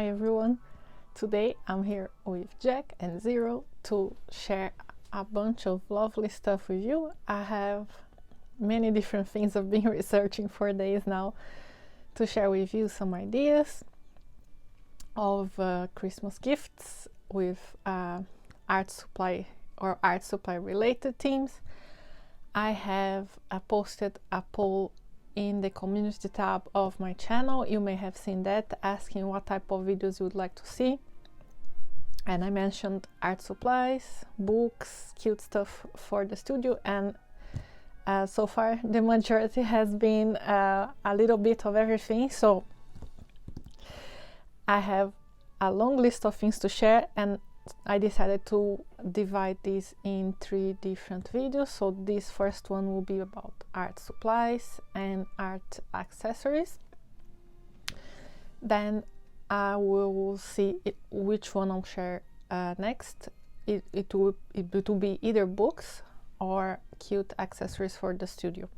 Hi everyone, today I'm here with Jack and Zero to share a bunch of lovely stuff with you. I have many different things I've been researching for days now to share with you some ideas of Christmas gifts with art supply or art supply related themes. I have posted a poll in the community tab of my channel. You may have seen that, asking what type of videos you would like to see, and I mentioned art supplies, books, cute stuff for the studio, and so far the majority has been a little bit of everything. So I have a long list of things to share, and I decided to divide this in 3 different videos. So this first one will be about art supplies and art accessories. Then I will see which one I'll share next. It will be either books or cute accessories for the studio.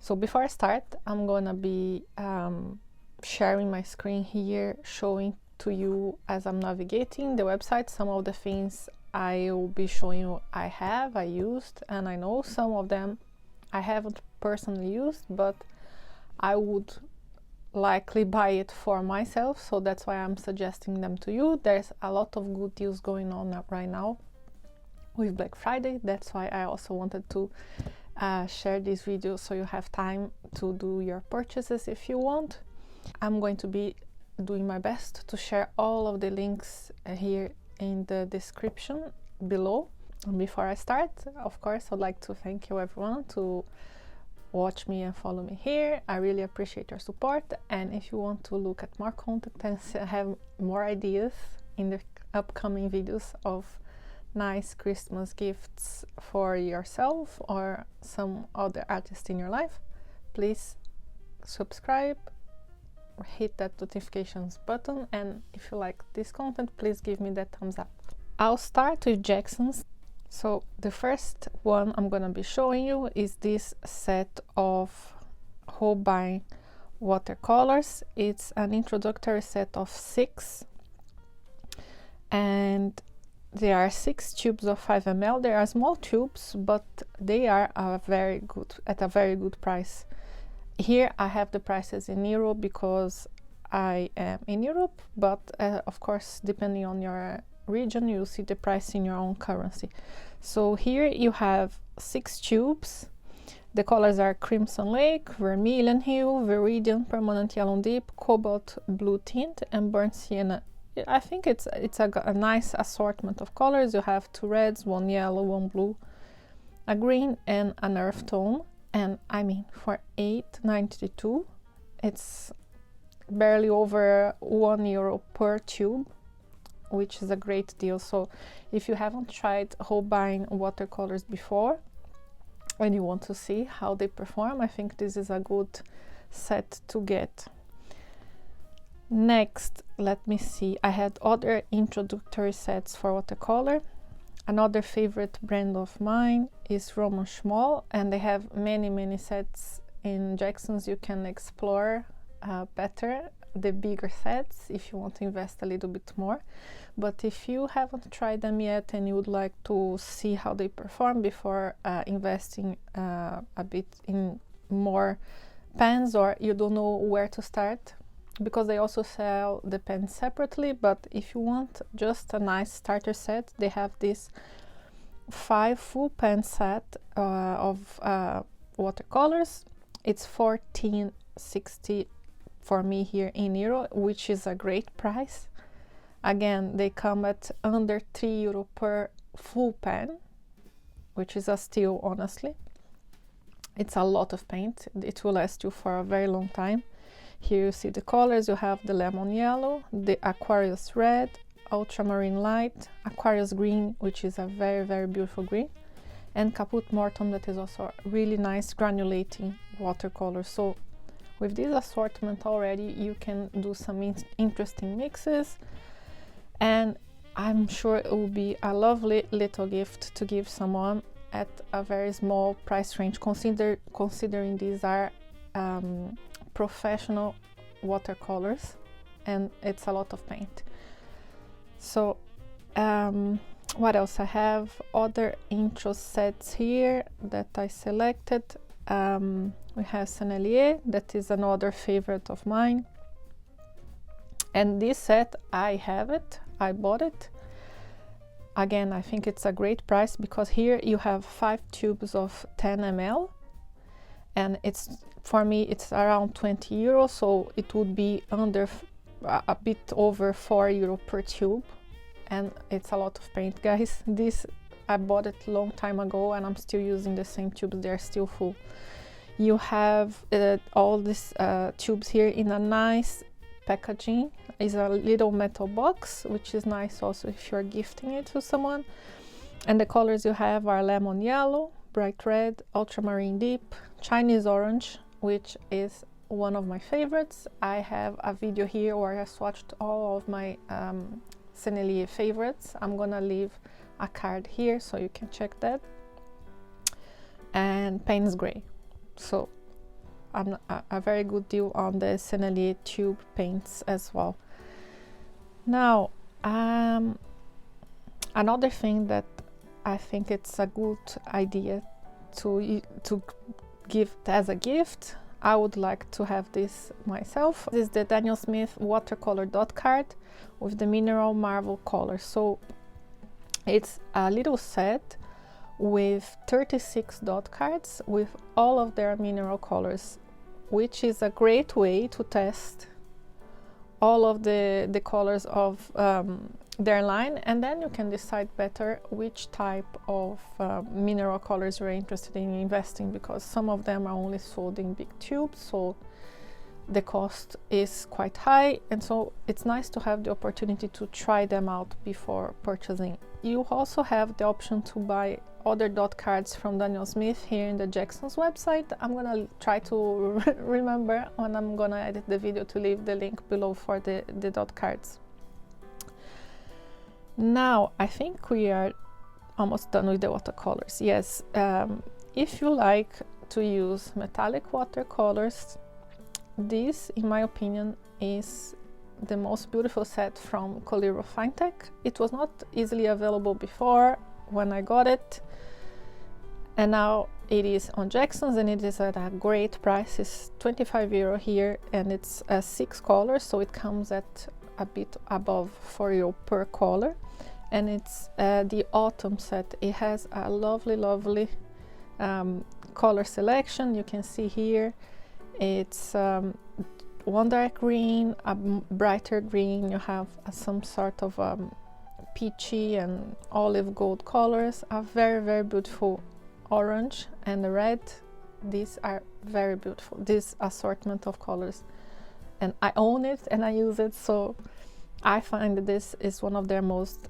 So before I start, I'm gonna be sharing my screen here, showing to you as I'm navigating the website some of the things I will be showing you I used, and I know some of them I haven't personally used, but I would likely buy it for myself, so that's why I'm suggesting them to you. There's a lot of good deals going on right now with Black Friday. That's why I also wanted to share this video so you have time to do your purchases if you want. I'm going to be doing my best to share all of the links here in the description below. And before I start, of course, I'd like to thank you everyone to watch me and follow me here. I really appreciate your support, and if you want to look at more content and have more ideas in the upcoming videos of nice Christmas gifts for yourself or some other artist in your life, please subscribe, hit that notifications button, and if you like this content, please give me that thumbs up. I'll start with Jackson's. So the first one I'm gonna be showing you is this set of Holbein watercolors. It's an introductory set of 6, and there are 6 tubes of 5 ml. They are small tubes, but they are at a very good price. Here I have the prices in euro because I am in Europe, but of course, depending on your region, you'll see the price in your own currency. So here you have 6 tubes. The colors are Crimson Lake, Vermilion Hue, Viridian, Permanent Yellow Deep, Cobalt Blue Tint, and Burnt Sienna. I think it's a nice assortment of colors. You have 2 reds, 1 yellow, 1 blue, a green, and an earth tone. And I mean, for $8.92, it's barely over €1 per tube, which is a great deal. So if you haven't tried Holbein watercolors before and you want to see how they perform, I think this is a good set to get. Next, let me see, I had other introductory sets for watercolor. Another favorite brand of mine is Roman Szmal, and they have many sets in Jackson's. You can explore better the bigger sets if you want to invest a little bit more. But if you haven't tried them yet and you would like to see how they perform before investing a bit in more pens, or you don't know where to start, because they also sell the pens separately, but if you want just a nice starter set, they have this 5 full pen set of watercolors. It's $14.60 for me here in euro, which is a great price. Again, they come at under €3 per full pen, which is a steal, honestly. It's a lot of paint. It will last you for a very long time. Here you see the colors. You have the lemon yellow, the Aquarius red, ultramarine light, Aquarius green, which is a very beautiful green, and Caput Mortuum, that is also a really nice granulating watercolor. So with this assortment already, you can do some interesting mixes, and I'm sure it will be a lovely little gift to give someone at a very small price range, considering these are professional watercolors. and it's a lot of paint. So what else? I have other intro sets here that I selected. We have Sennelier, that is another favorite of mine. And this set, I have it, I bought it. Again, I think it's a great price because here you have 5 tubes of 10 ml, and it's, for me, it's around 20 euros, so it would be under a bit over 4 euro per tube, and it's a lot of paint, guys. This, I bought it a long time ago and I'm still using the same tubes, they're still full. You have all these tubes here in a nice packaging. Is a little metal box, which is nice also if you're gifting it to someone. And the colors you have are lemon yellow, bright red, ultramarine deep, Chinese orange, which is one of my favorites. I have a video here where I swatched all of my Sennelier favorites. I'm gonna leave a card here so you can check that. And Payne's Gray. So a very good deal on the Sennelier tube paints as well. Now, another thing that I think it's a good idea to give as a gift, I would like to have this myself. This is the Daniel Smith watercolor dot card with the Mineral Marvel colors. So it's a little set with 36 dot cards with all of their mineral colors, which is a great way to test all of the colors of their line, and then you can decide better which type of mineral colors you're interested in investing, because some of them are only sold in big tubes, so the cost is quite high, and so it's nice to have the opportunity to try them out before purchasing. You also have the option to buy other dot cards from Daniel Smith here in the Jackson's website. I'm gonna try to remember when I'm gonna edit the video to leave the link below for the dot cards. Now I think we are almost done with the watercolors. Yes, if you like to use metallic watercolors, this, in my opinion, is the most beautiful set from Coliro Finetech. It was not easily available before when I got it, and now it is on Jackson's, and it is at a great price. It's 25 euro here, and it's 6 colors, so it comes at a bit above 4 euro per color, and it's the autumn set. It has a lovely color selection. You can see here it's one dark green, a brighter green, you have some sort of peachy and olive gold colors, a very beautiful orange and the red. These are very beautiful, this assortment of colors, and I own it and I use it, so I find that this is one of their most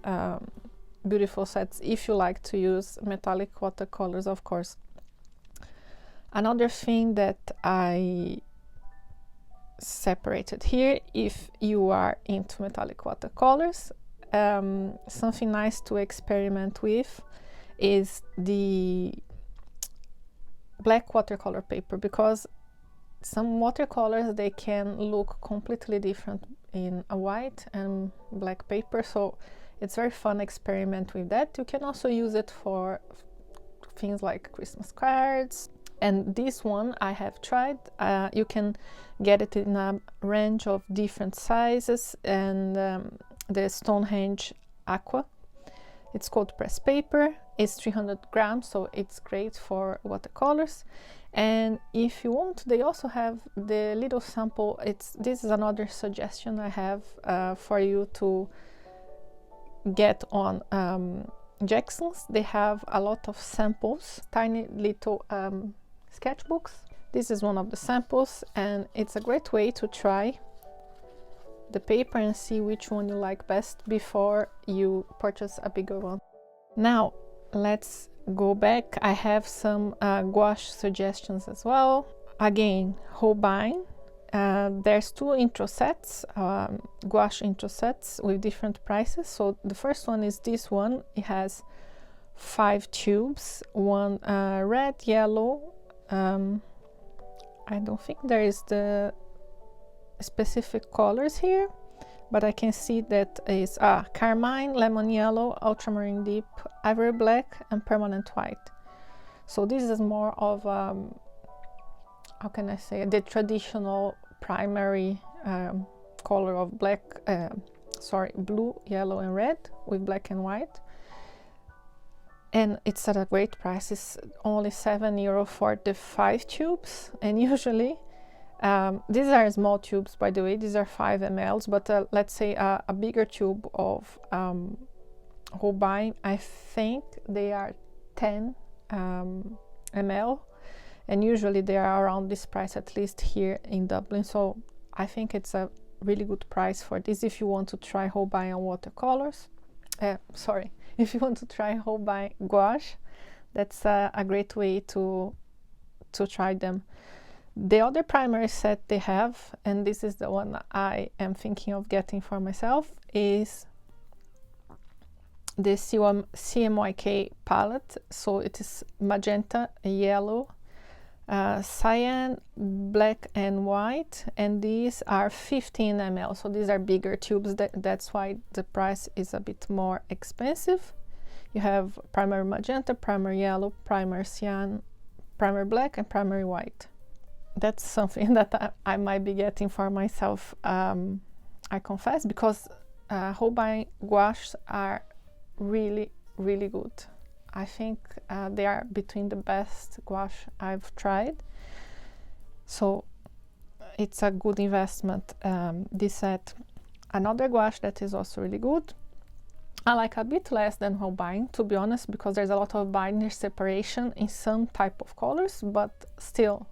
beautiful sets if you like to use metallic watercolors, of course. Another thing that I separated here, if you are into metallic watercolors, something nice to experiment with is the black watercolor paper, because some watercolors, they can look completely different in a white and black paper, so it's very fun experiment with that. You can also use it for things like Christmas cards. And this one I have tried. You can get it in a range of different sizes, and the Stonehenge Aqua. It's cold pressed paper. It's 300 grams, so it's great for watercolors. And if you want, they also have the little sample. This is another suggestion I have for you to get on Jackson's. They have a lot of samples, tiny little sketchbooks. This is one of the samples, and it's a great way to try the paper and see which one you like best before you purchase a bigger one. Now let's go back. I have some gouache suggestions as well. Again, Holbein. There's 2 intro sets, gouache intro sets with different prices. So the first one is this one. It has 5 tubes, one red, yellow. I don't think there is the specific colors here. but I can see that is carmine, lemon yellow, ultramarine deep, ivory black, and permanent white. So this is more of how can I say, the traditional primary color of blue, yellow, and red with black and white. And it's at a great price. It's only €7 for the 5 tubes, and usually these are small tubes, by the way. These are 5 ml, but let's say a bigger tube of Holbein, I think they are 10 ml, and usually they are around this price, at least here in Dublin. So I think it's a really good price for this if you want to try Holbein watercolors. If you want to try Holbein gouache, that's a great way to try them. The other primary set they have, and this is the one I am thinking of getting for myself, is the CMYK palette. So it is magenta, yellow, cyan, black, and white, and these are 15 ml. So these are bigger tubes. That's why the price is a bit more expensive. You have primary magenta, primary yellow, primary cyan, primary black, and primary white. That's something that I might be getting for myself, I confess, because Holbein gouaches are really, really good. I think they are between the best gouache I've tried. So it's a good investment, this set. Another gouache that is also really good, I like a bit less than Holbein, to be honest, because there's a lot of binder separation in some type of colors, but still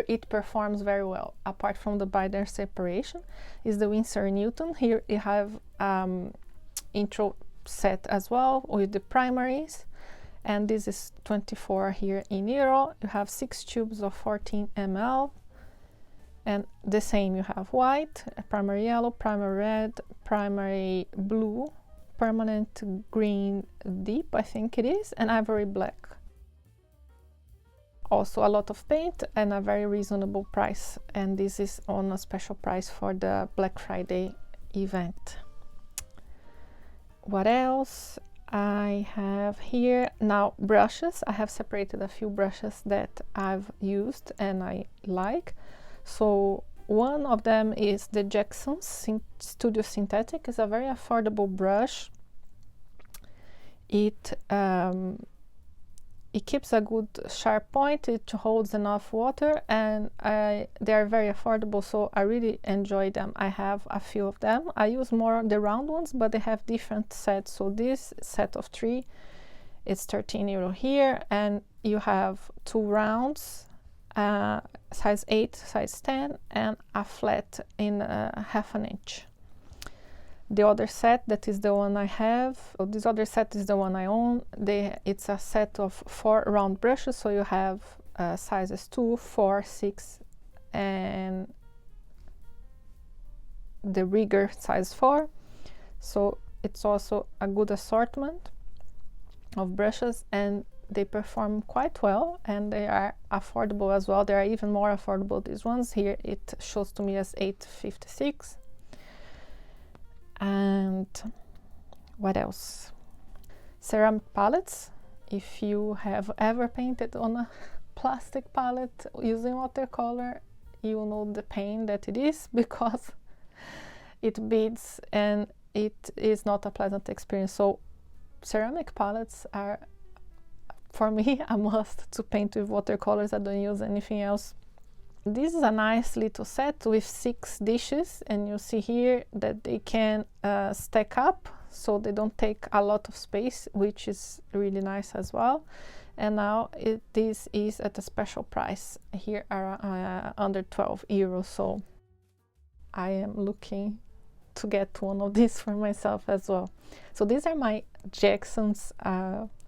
it performs very well. Apart from the binder separation, is the Winsor & Newton. Here you have intro set as well with the primaries, and this is 24 here in euro. You have 6 tubes of 14 ml, and the same, you have white, primary yellow, primary red, primary blue, permanent green deep, I think it is, and ivory black. Also a lot of paint and a very reasonable price, and this is on a special price for the Black Friday event. What else I have here? Now, brushes. I have separated a few brushes that I've used and I like. So one of them is the Jackson's Studio Synthetic. It's a very affordable brush. It keeps a good sharp point, it holds enough water, and they are very affordable, so I really enjoy them. I have a few of them. I use more the round ones, but they have different sets. So this set of 3, it's €13 here, and you have 2 rounds, size 8, size 10, and a flat in ½ an inch. The other set, that is the one I have, this other set is the one I own. It's a set of 4 round brushes, so you have sizes 2, 4, 6, and the rigger size 4. So it's also a good assortment of brushes, and they perform quite well, and they are affordable as well. They are even more affordable, these ones. Here it shows to me as $8.56. And what else? Ceramic palettes. If you have ever painted on a plastic palette using watercolor, you know the pain that it is, because it beads and it is not a pleasant experience. So ceramic palettes are, for me, a must to paint with watercolors. I don't use anything else. This is a nice little set with 6 dishes, and you see here that they can stack up, so they don't take a lot of space, which is really nice as well. And now this is at a special price. Here are under €12, so I am looking to get one of these for myself as well. So these are my Jackson's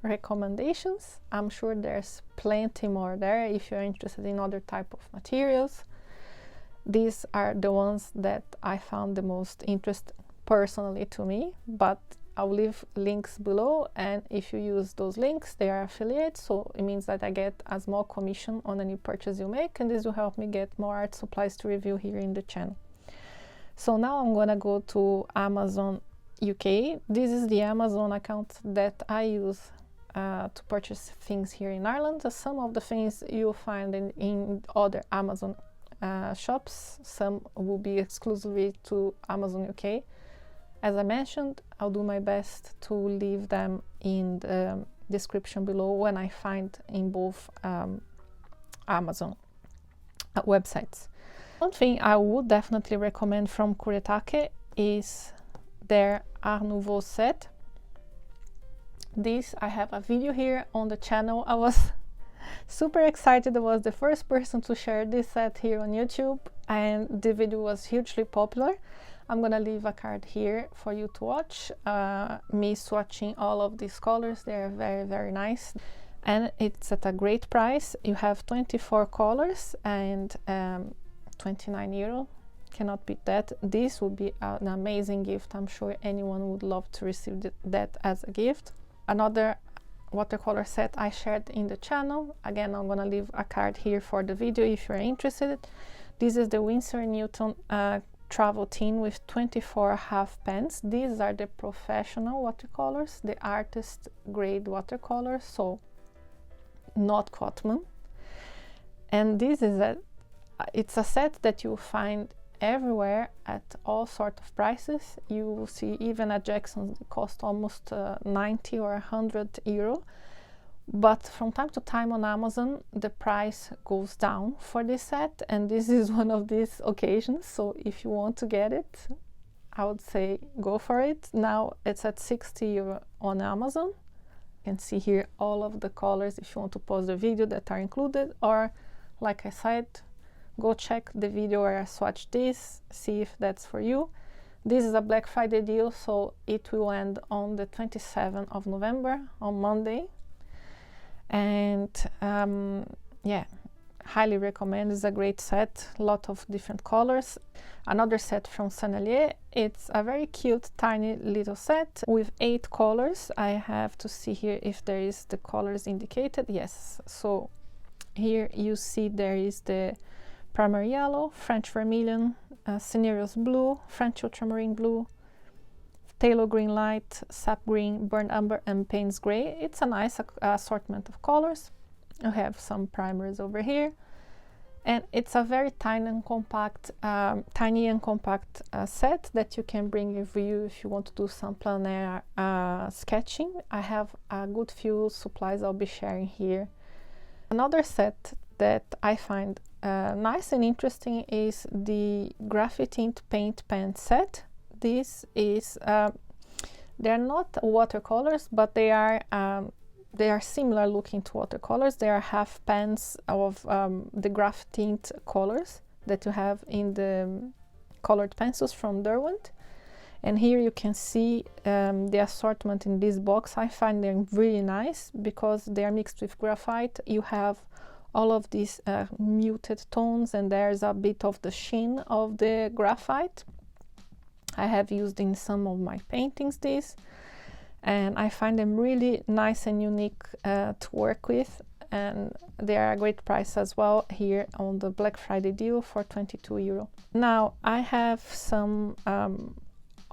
recommendations. I'm sure there's plenty more there if you're interested in other type of materials. These are the ones that I found the most interesting personally to me, but I'll leave links below, and if you use those links, they are affiliates, so it means that I get a small commission on any purchase you make, and this will help me get more art supplies to review here in the channel. So now I'm gonna go to Amazon UK. This is the Amazon account that I use to purchase things here in Ireland. Some of the things you'll find in other Amazon shops. Some will be exclusively to Amazon UK. As I mentioned, I'll do my best to leave them in the description below when I find in both Amazon websites. One thing I would definitely recommend from Kuretake is their Art Nouveau set. This, I have a video here on the channel. I was super excited. I was the first person to share this set here on YouTube, and the video was hugely popular. I'm gonna leave a card here for you to watch me swatching all of these colors. They're very, very nice, and it's at a great price. You have 24 colors and €29. Cannot beat that. This would be an amazing gift. I'm sure anyone would love to receive that as a gift. Another watercolor set I shared in the channel. Again, I'm gonna leave a card here for the video if you're interested. This is the Winsor & Newton travel tin with 24 half pens. These are the professional watercolors, the artist grade watercolors, so not Cotman. And this is it's a set that you'll find everywhere at all sort of prices. You will see even at Jackson's cost almost 90 or 100 euro. But from time to time on Amazon, the price goes down for this set, and this is one of these occasions. So if you want to get it, I would say go for it. Now it's at 60 euro on Amazon. You can see here all of the colors if you want to pause the video that are included, or like I said, go check the video where I swatched this, see if that's for you. This is a Black Friday deal, so it will end on the 27th of November, on Monday. And yeah, highly recommend. It's a great set, a lot of different colors. Another set from Sennelier. It's a very cute tiny little set with 8 colors. I have to see here if there is the colors indicated. Yes, so here you see there is the Primary Yellow, French Vermilion, Cinereous Blue, French Ultramarine Blue, Phthalo Green Light, Sap Green, Burnt Umber, and Payne's Gray. It's a nice assortment of colors. I have some primers over here, and it's a very tiny and compact set that you can bring with you if you want to do some plein air sketching. I have a good few supplies I'll be sharing here. Another set that I find nice and interesting is the Graphitint Paint Pen set. This is they're not watercolors, but they are similar looking to watercolors. They are half pens of the Graphitint colors that you have in the colored pencils from Derwent. And here you can see the assortment in this box. I find them really nice because they are mixed with graphite. You have all of these muted tones, and there's a bit of the sheen of the graphite. I have used in some of my paintings this, and I find them really nice and unique to work with, and they are a great price as well here on the Black Friday deal for 22 euro. Now I have some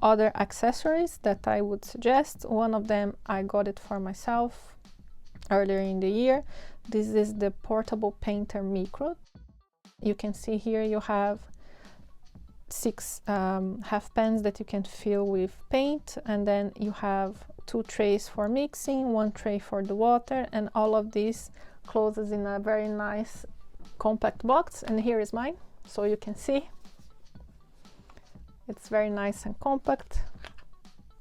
other accessories that I would suggest. One of them, I got it for myself earlier in the year. This is the Portable Painter Micro. You can see here you have 6 half pens that you can fill with paint, and then you have 2 trays for mixing, 1 tray for the water, and all of this closes in a very nice compact box. And here is mine, so you can see it's very nice and compact.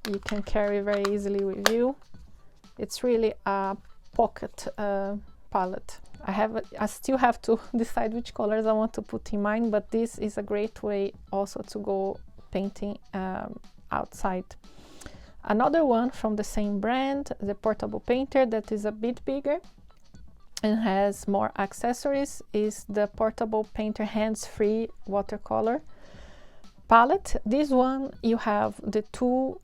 You can carry very easily with you. It's really a pocket palette. I still have to decide which colors I want to put in mine, but this is a great way also to go painting outside. Another one from the same brand, the Portable Painter, that is a bit bigger and has more accessories, is the Portable Painter Hands-Free Watercolor palette. This one, you have the 2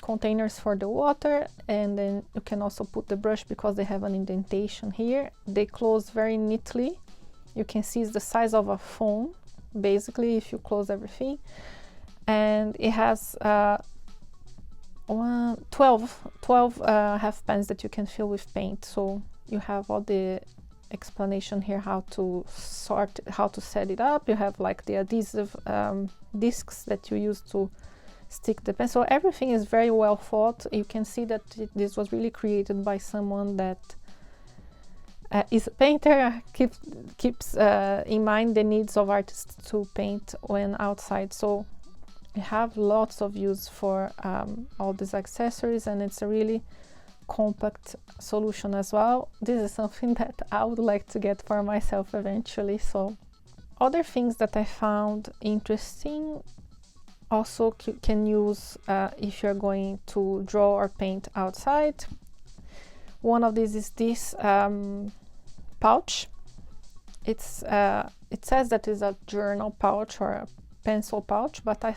containers for the water, and then you can also put the brush because they have an indentation here. They close very neatly. You can see it's the size of a phone basically if you close everything. and it has 12 half pens that you can fill with paint. So you have all the explanation here how to set it up. You have like the adhesive discs that you use to stick the pen. So everything is very well thought. You can see that this was really created by someone that is a painter, keeps in mind the needs of artists to paint when outside. So you have lots of use for all these accessories, and it's a really compact solution as well. This is something that I would like to get for myself eventually. So other things that I found interesting also can use if you're going to draw or paint outside. One of these is this pouch. It says that it's a journal pouch or a pencil pouch, but I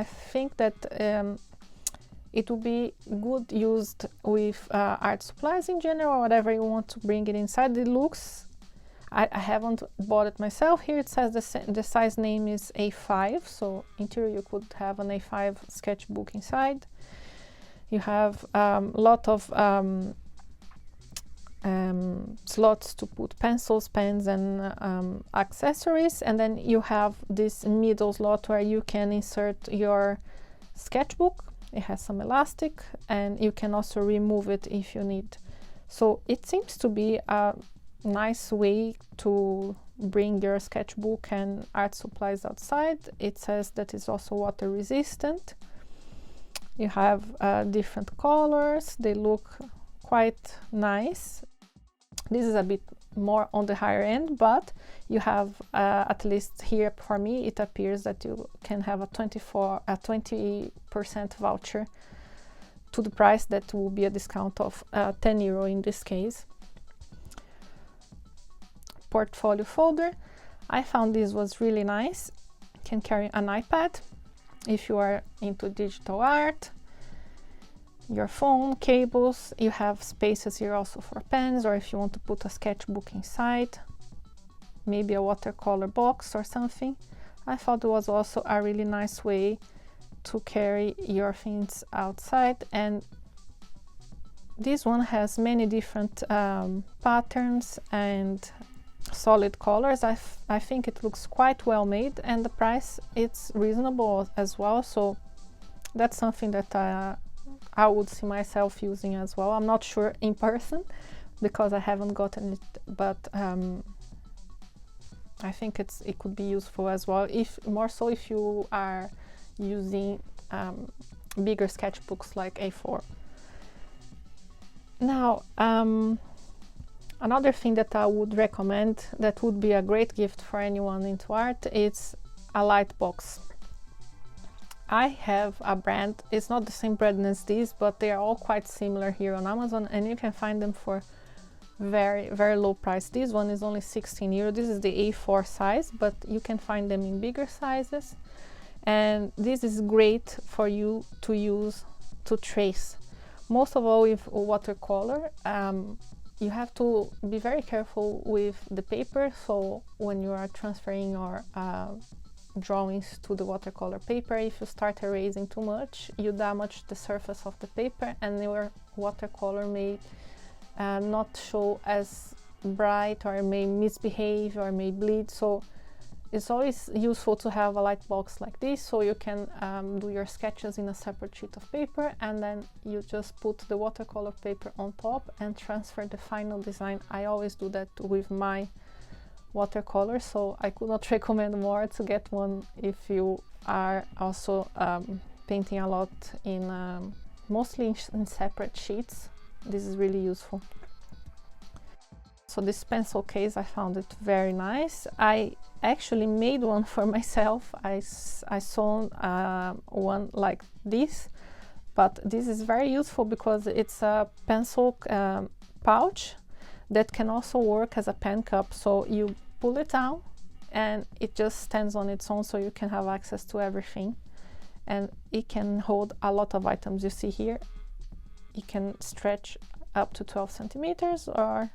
think that it would be good used with art supplies in general, whatever you want to bring it inside. It looks, I haven't bought it myself. Here it says the size name is A5, so in theory you could have an A5 sketchbook inside. You have a lot of slots to put pencils, pens, and accessories, and then you have this middle slot where you can insert your sketchbook. It has some elastic, and you can also remove it if you need. So it seems to be a nice way to bring your sketchbook and art supplies outside. It says that it's also water resistant. You have different colors. They look quite nice. This is a bit more on the higher end, but you have at least here for me it appears that you can have a 20% voucher to the price. That will be a discount of €10 in this case. Portfolio folder. I found this was really nice. You can carry an iPad if you are into digital art, your phone, cables. You have spaces here also for pens, or if you want to put a sketchbook inside, maybe a watercolor box or something. I thought it was also a really nice way to carry your things outside. And this one has many different patterns and solid colors. I think it looks quite well made, and the price it's reasonable as well. So that's something that I would see myself using as well. I'm not sure in person because I haven't gotten it, but I think it could be useful as well, if more so if you are using bigger sketchbooks like A4. Now another thing that I would recommend that would be a great gift for anyone into art is a light box. I have a brand, it's not the same brand as this, but they are all quite similar here on Amazon, and you can find them for very, very low price. This one is only €16. This is the A4 size, but you can find them in bigger sizes. And this is great for you to use to trace. Most of all with watercolor, you have to be very careful with the paper. So when you are transferring your drawings to the watercolor paper, if you start erasing too much, you damage the surface of the paper, and your watercolor may not show as bright, or may misbehave, or may bleed. So it's always useful to have a light box like this, so you can do your sketches in a separate sheet of paper, and then you just put the watercolor paper on top and transfer the final design. I always do that with my watercolor, so I could not recommend more to get one if you are also painting a lot in mostly in separate sheets. This is really useful. So this pencil case, I found it very nice. I actually made one for myself. I saw one like this, but this is very useful because it's a pencil pouch that can also work as a pen cup. So you pull it down and it just stands on its own, so you can have access to everything, and it can hold a lot of items. You see here, it can stretch up to 12 centimeters, or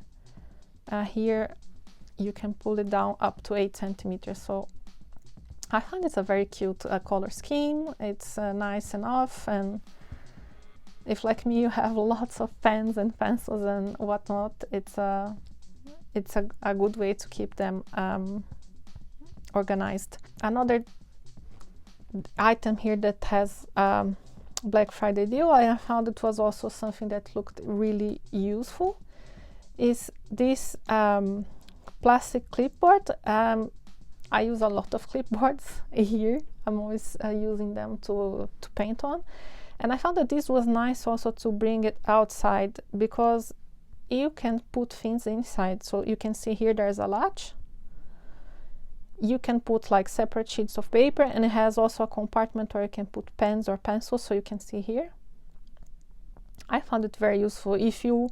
here you can pull it down up to 8 centimeters. So I find it's a very cute color scheme. It's nice enough, and if like me you have lots of pens and pencils and whatnot, it's a good way to keep them organized. Another item here that has Black Friday deal, I found it was also something that looked really useful, is this plastic clipboard. I use a lot of clipboards here. I'm always using them to paint on, and I found that this was nice also to bring it outside, because you can put things inside. So you can see here there's a latch. You can put like separate sheets of paper, and it has also a compartment where you can put pens or pencils, so you can see here. I found it very useful if you,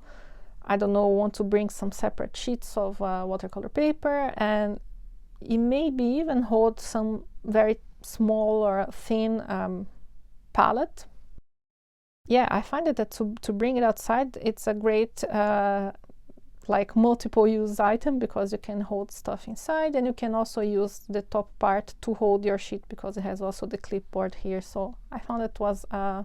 I don't know, want to bring some separate sheets of watercolor paper, and it maybe even hold some very small or thin palette. Yeah, I find it that to bring it outside, it's a great like multiple use item, because you can hold stuff inside, and you can also use the top part to hold your sheet, because it has also the clipboard here. So I found it was a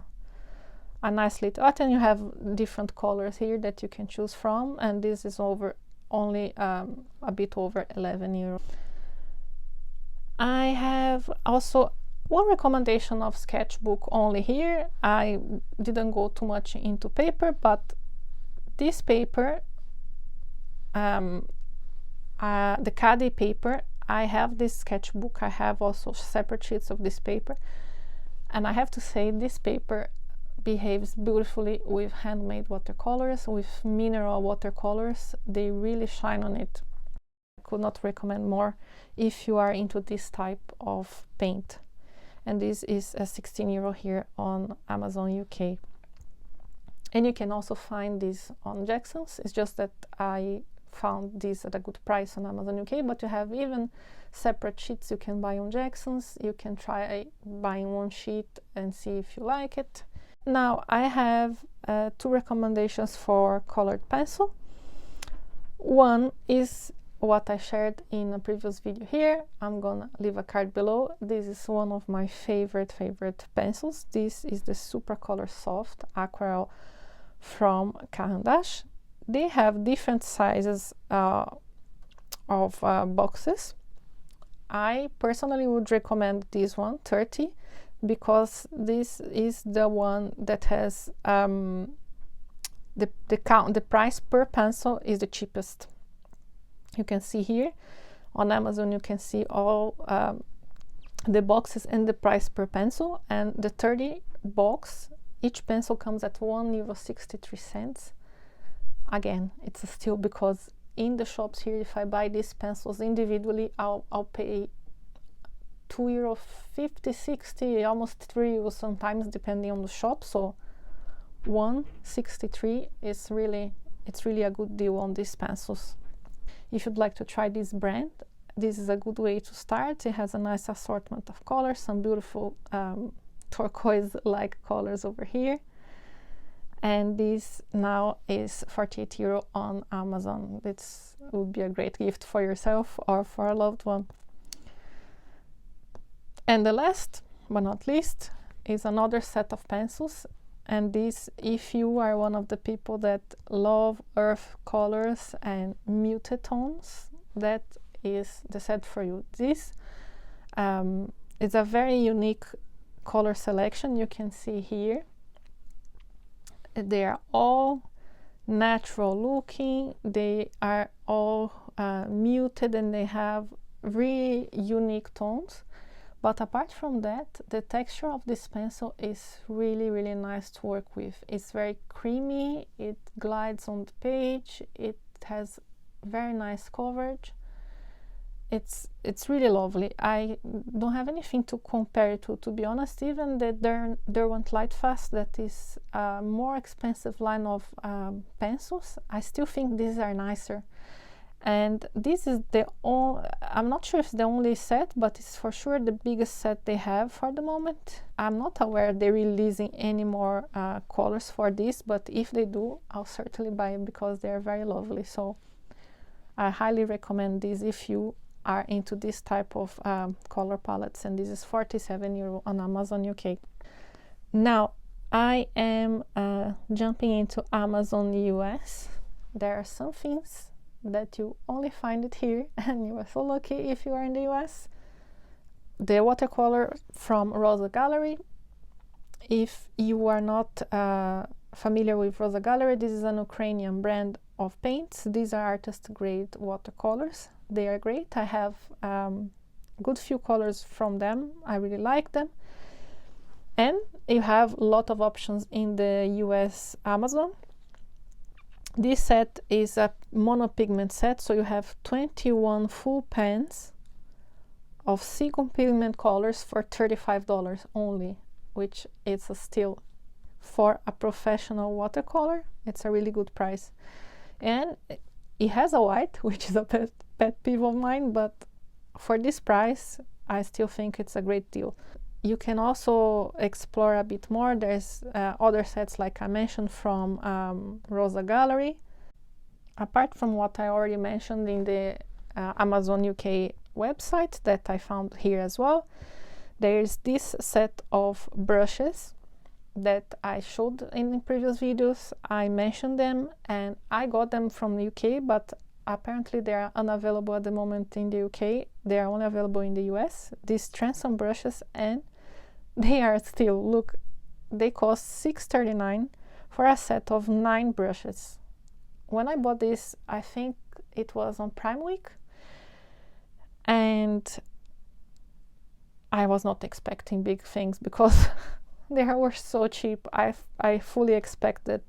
nice little item. You have different colors here that you can choose from, and this is only a bit over 11 euros. I have also one recommendation of sketchbook only here. I didn't go too much into paper, but this paper, the Caddy paper, I have this sketchbook. I have also separate sheets of this paper, and I have to say this paper behaves beautifully with handmade watercolors, with mineral watercolors. They really shine on it. I could not recommend more if you are into this type of paint. And this is a 16 euro here on Amazon UK. And you can also find this on Jackson's. It's just that I found this at a good price on Amazon UK, but you have even separate sheets you can buy on Jackson's. You can try buying one sheet and see if you like it. Now I have two recommendations for colored pencil. One is what I shared in a previous video here. I'm gonna leave a card below. This is one of my favorite pencils. This is the Super Color Soft Aquarelle from Caran d'Ache. They have different sizes of boxes. I personally would recommend this one, 30, because this is the one that has the price per pencil is the cheapest. You can see here on Amazon, you can see all the boxes and the price per pencil, and the 30 box, each pencil comes at €1.63. Again, it's a steal, because in the shops here, if I buy these pencils individually, I'll pay €2.50, 60, almost €3 sometimes, depending on the shop. So €1.63 is really a good deal on these pencils. If you'd like to try this brand, this is a good way to start. It has a nice assortment of colors, some beautiful turquoise-like colors over here. And this now is 48 euro on Amazon. This would be a great gift for yourself or for a loved one. And the last but not least is another set of pencils. And this, if you are one of the people that love earth colors and muted tones, that is the set for you. This is a very unique color selection. You can see here they are all natural looking, they are all muted, and they have really unique tones. But apart from that, the texture of this pencil is really nice to work with. It's very creamy, it glides on the page, it has very nice coverage. It's really lovely. I don't have anything to compare it to be honest. Even the Derwent Lightfast, that is a more expensive line of pencils, I still think these are nicer. And this is the only, I'm not sure if it's the only set, but it's for sure the biggest set they have for the moment. I'm not aware they're releasing any more colors for this, but if they do, I'll certainly buy it because they're very lovely. So I highly recommend this if you are into this type of color palettes, and this is €47 on Amazon UK. Now I am jumping into Amazon US. There are some things that you only find it here, and you are so lucky if you are in the US. The watercolor from Rosa Gallery. If you are not familiar with Rosa Gallery, this is an Ukrainian brand of paints. These are artist grade watercolors. They are great. I have good few colors from them. I really like them. And you have a lot of options in the US Amazon. This set is a monopigment set, so you have 21 full pans of single pigment colors for $35 only, which is still, for a professional watercolor, it's a really good price. And it has a white, which is a pet peeve of mine, but for this price I still think it's a great deal. You can also explore a bit more. There's other sets, like I mentioned, from Rosa Gallery. Apart from what I already mentioned in the Amazon UK website that I found here as well, there's this set of brushes that I showed in previous videos. I mentioned them and I got them from the UK, but apparently they are unavailable at the moment in the UK. They are only available in the US. These transom brushes, and they are still, look, they cost $6.39 for a set of 9 brushes. When I bought this, I think it was on Prime Week, and I was not expecting big things because they were so cheap. I fully expected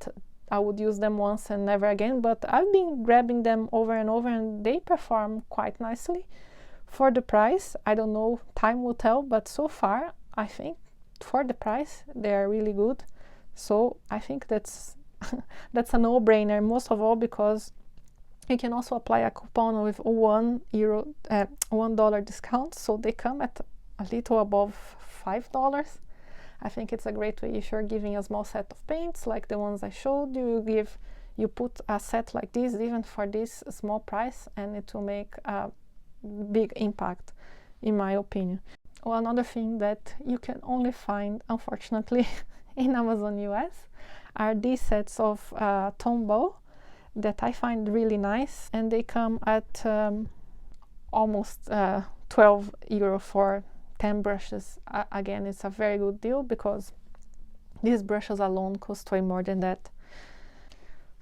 I would use them once and never again, but I've been grabbing them over and over, and they perform quite nicely for the price. I don't know, time will tell, but so far I think for the price they are really good. So I think that's that's a no-brainer, most of all because you can also apply a coupon with $1 discount, so they come at a little above $5. I think it's a great way if you're giving a small set of paints like the ones I showed you. You put a set like this even for this small price, and it will make a big impact, in my opinion. Well, another thing that you can only find, unfortunately, in Amazon US are these sets of Tombow that I find really nice, and they come at almost €12 for 10 brushes. Again, it's a very good deal because these brushes alone cost way more than that.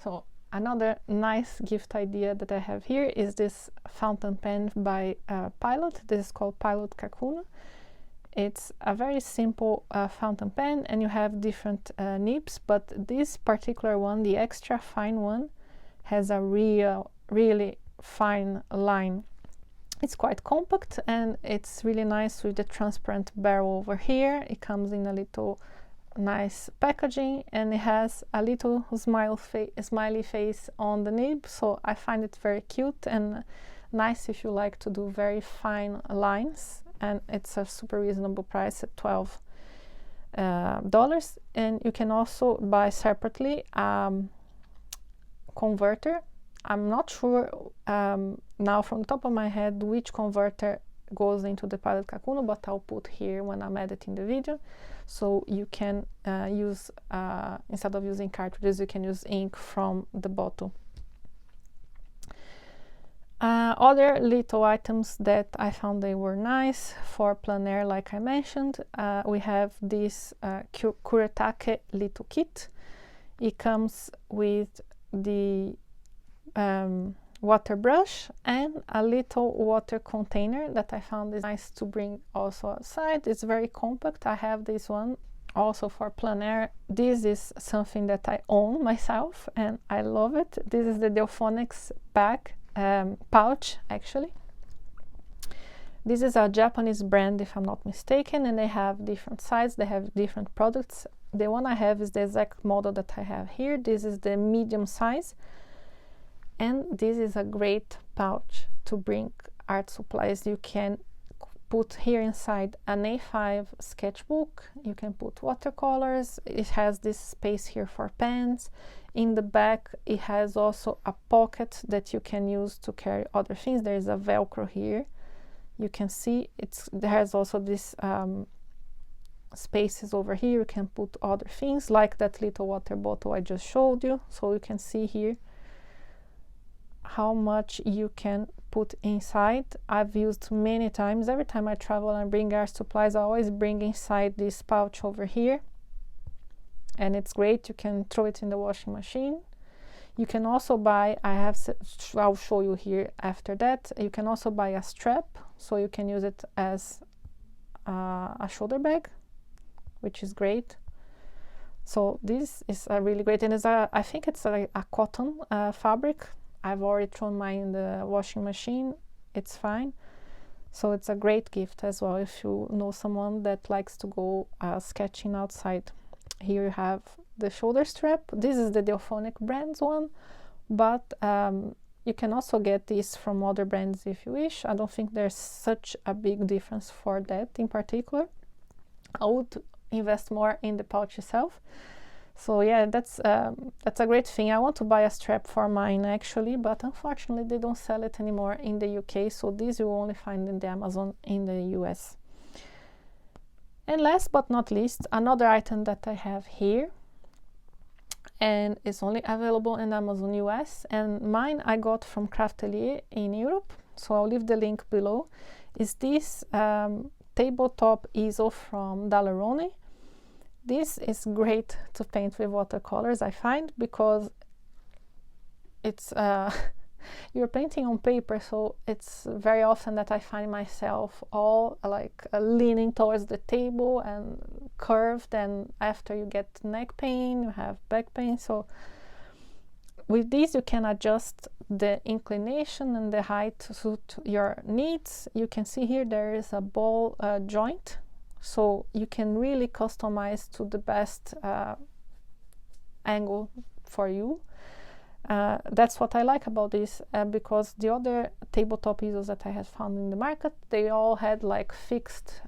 So another nice gift idea that I have here is this fountain pen by Pilot. This is called Pilot Kakuna. It's a very simple fountain pen, and you have different nibs, but this particular one, the extra fine one, has a really fine line. It's quite compact, and it's really nice with the transparent barrel over here. It comes in a little nice packaging, and it has a little smiley face on the nib, so I find it very cute and nice if you like to do very fine lines, and it's a super reasonable price at $12. And you can also buy separately converter. I'm not sure now from the top of my head which converter goes into the Pilot Kakuna, but I'll put here when I'm editing the video, so you can use instead of using cartridges, you can use ink from the bottle. Other little items that I found they were nice for plein air, like I mentioned, we have this Kuretake little kit. It comes with the water brush and a little water container that I found is nice to bring also outside. It's very compact. I have this one also for plein air. This is something that I own myself and I love it. This is the Delphonics bag pouch, actually. This is a Japanese brand, if I'm not mistaken, and they have different sizes, they have different products. The one I have is the exact model that I have here. This is the medium size, and this is a great pouch to bring art supplies. You can put here inside an A5 sketchbook, you can put watercolors, it has this space here for pens. In the back it has also a pocket that you can use to carry other things. There is a Velcro here You can see there's also this spaces over here. You can put other things like that little water bottle I just showed you. So you can see here how much you can put inside. I've used many times. Every time I travel and bring art supplies, I always bring inside this pouch over here, and it's great. You can throw it in the washing machine. You can also buy, I'll show you here after that, you can also buy a strap, so you can use it as a shoulder bag, which is great. So this is a really great, and I think it's a cotton fabric. I've already thrown mine in the washing machine. It's fine. So it's a great gift as well if you know someone that likes to go sketching outside. Here you have the shoulder strap. This is the Delphonic brands one, but you can also get this from other brands if you wish. I don't think there's such a big difference for that in particular. I would invest more in the pouch itself. So yeah, that's a great thing. I want to buy a strap for mine actually, but unfortunately they don't sell it anymore in the UK, so this you only find in the Amazon in the US. And last but not least, another item that I have here, and it's only available in Amazon US, and mine I got from Craftelier in Europe, so I'll leave the link below, is this tabletop easel from Daler-Rowney. This is great to paint with watercolors, I find, because it's you're painting on paper, so it's very often that I find myself all like leaning towards the table and curved, and after you get neck pain, you have back pain. So with this you can adjust the inclination and the height to suit your needs. You can see here there is a ball joint, so you can really customize to the best angle for you. That's what I like about this, because the other tabletop easels that I had found in the market, they all had like fixed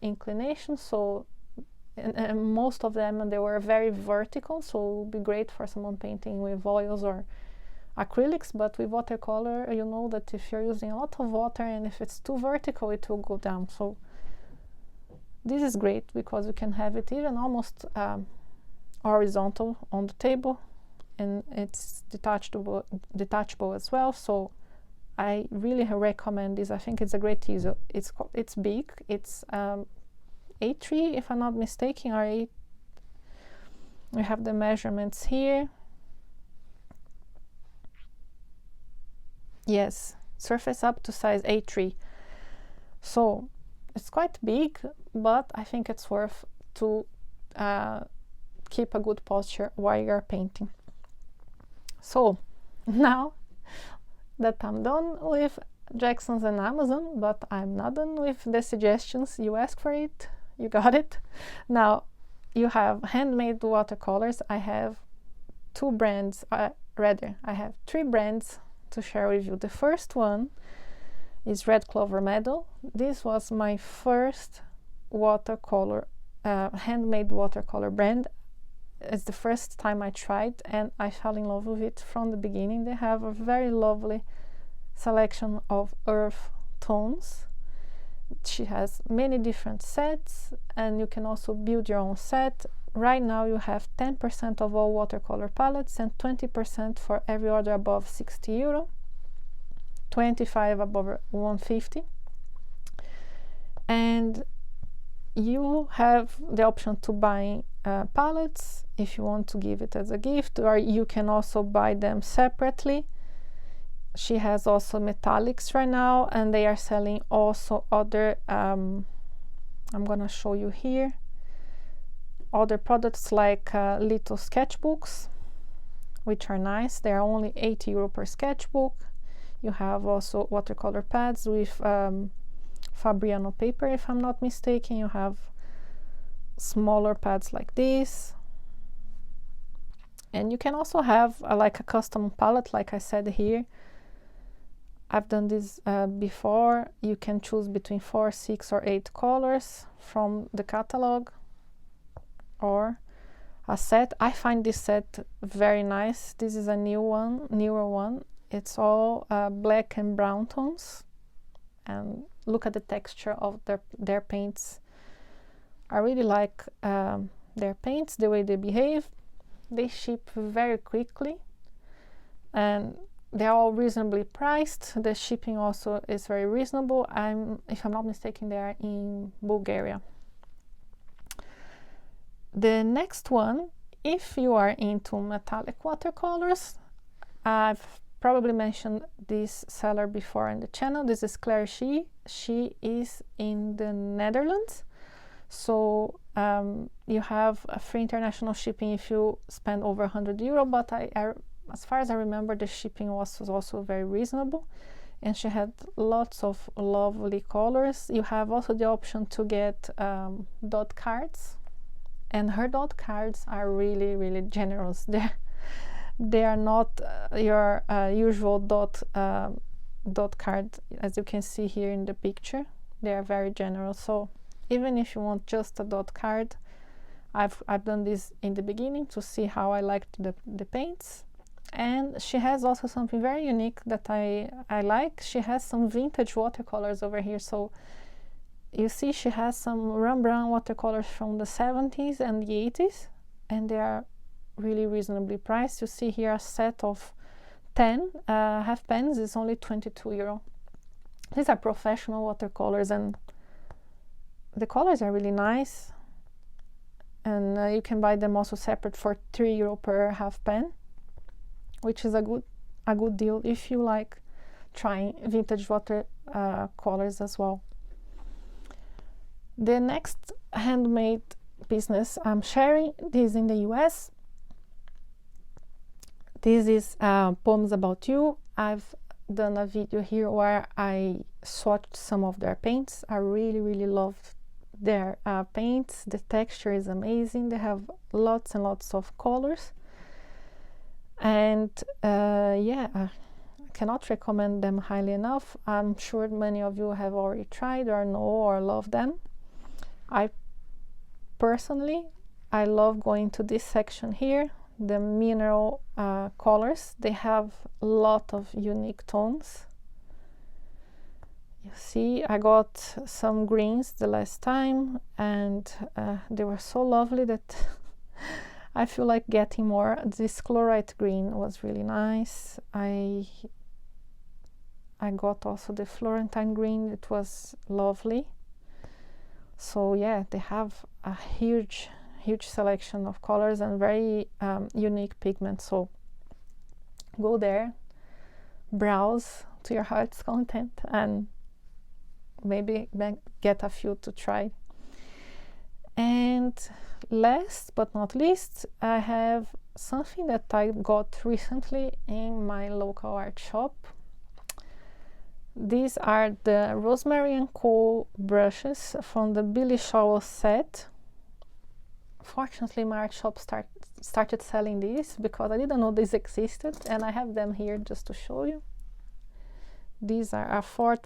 inclination, so and most of them, they were very vertical, so it would be great for someone painting with oils or acrylics. But with watercolor, you know that if you're using a lot of water and if it's too vertical, it will go down. So this is great because you can have it even almost horizontal on the table, and it's detachable as well. So I really recommend this. I think it's a great easel. It's big. It's A3 if I'm not mistaken, or A. We have the measurements here. Yes, surface up to size A3. So it's quite big, but I think it's worth to keep a good posture while you're painting. So now that I'm done with Jackson's and Amazon, but I'm not done with the suggestions. You asked for it, you got it. Now you have handmade watercolors. I have two brands, I have three brands to share with you. The first one is Red Clover Meadow. This was my first watercolor, handmade watercolor brand. It's the first time I tried, and I fell in love with it from the beginning. They have a very lovely selection of earth tones. She has many different sets, and you can also build your own set. Right now you have 10% of all watercolor palettes and 20% for every order above €60, 25 above 150, and you have the option to buy palettes if you want to give it as a gift, or you can also buy them separately. She has also metallics right now, and they are selling also other I'm gonna show you here other products like little sketchbooks, which are nice. They are only €80 per sketchbook. You have also watercolor pads with Fabriano paper, if I'm not mistaken. You have smaller pads like this, and you can also have like a custom palette, like I said here. I've done this before. You can choose between 4, 6 or 8 colors from the catalog or a set. I find this set very nice. This is a newer one. It's all black and brown tones, and look at the texture of their paints. I really like their paints, the way they behave. They ship very quickly and they're all reasonably priced. The shipping also is very reasonable. If I'm not mistaken, they are in Bulgaria. The next one, if you are into metallic watercolors, I've probably mentioned this seller before in the channel. This is Claire Shih. She is in the Netherlands. So you have a free international shipping if you spend over 100 euro, but as far as I remember, the shipping was also very reasonable, and she had lots of lovely colors. You have also the option to get dot cards, and her dot cards are really, really generous. They are not your usual dot card, as you can see here in the picture. They are very generous. So even if you want just a dot card, I've done this in the beginning to see how I liked the paints. And she has also something very unique that I like. She has some vintage watercolors over here. So you see she has some Rembrandt watercolors from the 70s and the 80s, and they are really reasonably priced. You see here a set of 10 half pens is only 22 euro. These are professional watercolors, and the colors are really nice, and you can buy them also separate for 3 euro per half pen, which is a good deal if you like trying vintage watercolors as well. The next handmade business I'm sharing, this is in the US. This is Poems About You. I've done a video here where I swatched some of their paints. I really, really love their paints. The texture is amazing. They have lots and lots of colors. And yeah, I cannot recommend them highly enough. I'm sure many of you have already tried or know or love them. I personally love going to this section here, the mineral colors. They have a lot of unique tones. You see, I got some greens the last time, and they were so lovely that I feel like getting more. This chlorite green was really nice. I got also the Florentine green. It was lovely. So yeah, they have a huge selection of colors and very unique pigments. So go there, browse to your heart's content, and maybe get a few to try. And last but not least, I have something that I got recently in my local art shop. These are the Rosemary & Co brushes from the Billy Shovel set. Fortunately, my art shop started selling these because I didn't know these existed, and I have them here just to show you. These are a four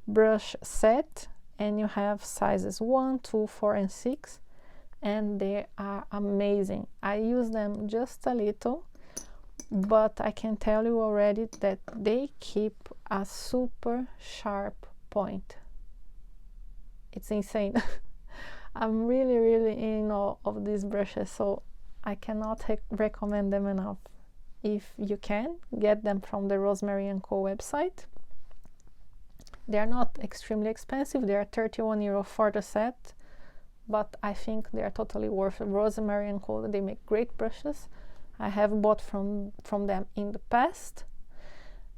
brush set, and you have sizes 1, 2, 4, and 6, and they are amazing. I use them just a little, but I can tell you already that they keep a super sharp point. It's insane. I'm really in awe of these brushes, so I cannot recommend them enough. If you can, get them from the Rosemary & Co website. They are not extremely expensive. They are 31 euro for the set, but I think they are totally worth it. Rosemary & Co, they make great brushes. I have bought from them in the past,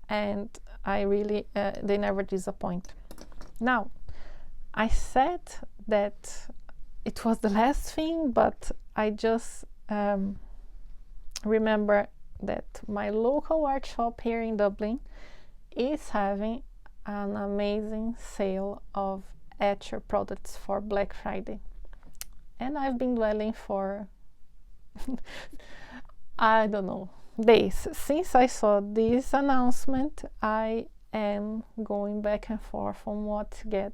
and I really they never disappoint. Now, I said that it was the last thing, but I just remember that my local art shop here in Dublin is having an amazing sale of Etchr products for Black Friday, and I've been dwelling for I don't know, days since I saw this announcement. I am going back and forth on what to get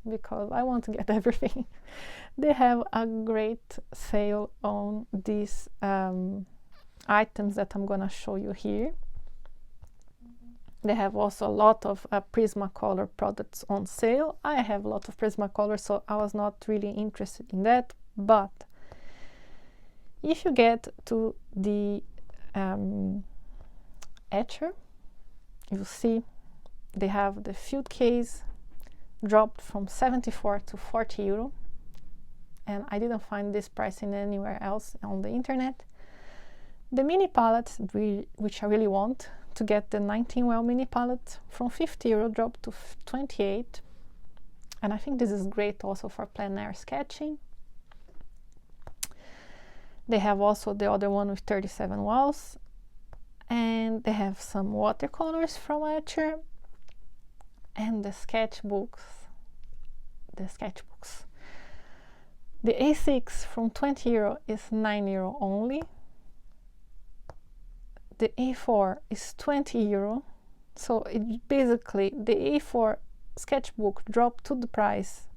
because I want to get everything. They have a great sale on these items that I'm gonna show you here. They have also a lot of Prismacolor products on sale. I have a lot of Prismacolor, so I was not really interested in that. But if you get to the Etcher, you see they have the field case dropped from 74 to 40 euro, and I didn't find this pricing anywhere else on the internet. The mini palette, which I really want to get, the 19 well mini palette, from 50 euro dropped to 28, and I think this is great also for plein air sketching. They have also the other one with 37 wells, and they have some watercolors from Etcher, and the sketchbooks. The A6 from 20 euro is 9 euro only. The A4 is 20 euro, so it basically, the A4 sketchbook dropped to the price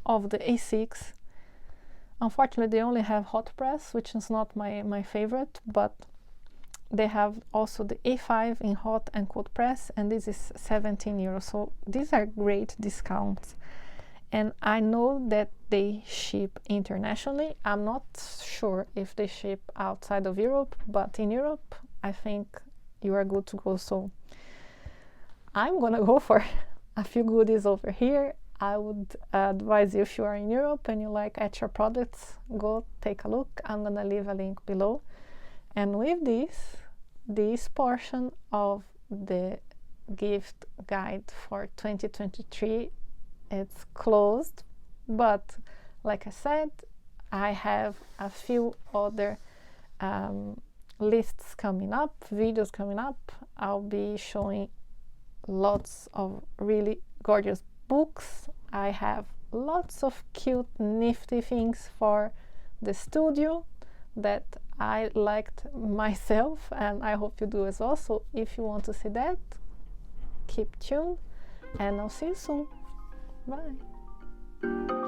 of the A6. Unfortunately, they only have hot press, which is not my favorite, but they have also the A5 in hot and cold press, and this is 17 euros. So these are great discounts. And I know that they ship internationally. I'm not sure if they ship outside of Europe, but in Europe, I think you are good to go. So I'm gonna go for a few goodies over here. I would advise you, if you are in Europe and you like Etcher products, go take a look. I'm gonna leave a link below. And with this portion of the gift guide for 2023, it's closed, but like I said, I have a few other lists coming up, videos coming up. I'll be showing lots of really gorgeous books. I have lots of cute, nifty things for the studio that I liked myself, and I hope you do as well. So if you want to see that, keep tuned, and I'll see you soon. Bye.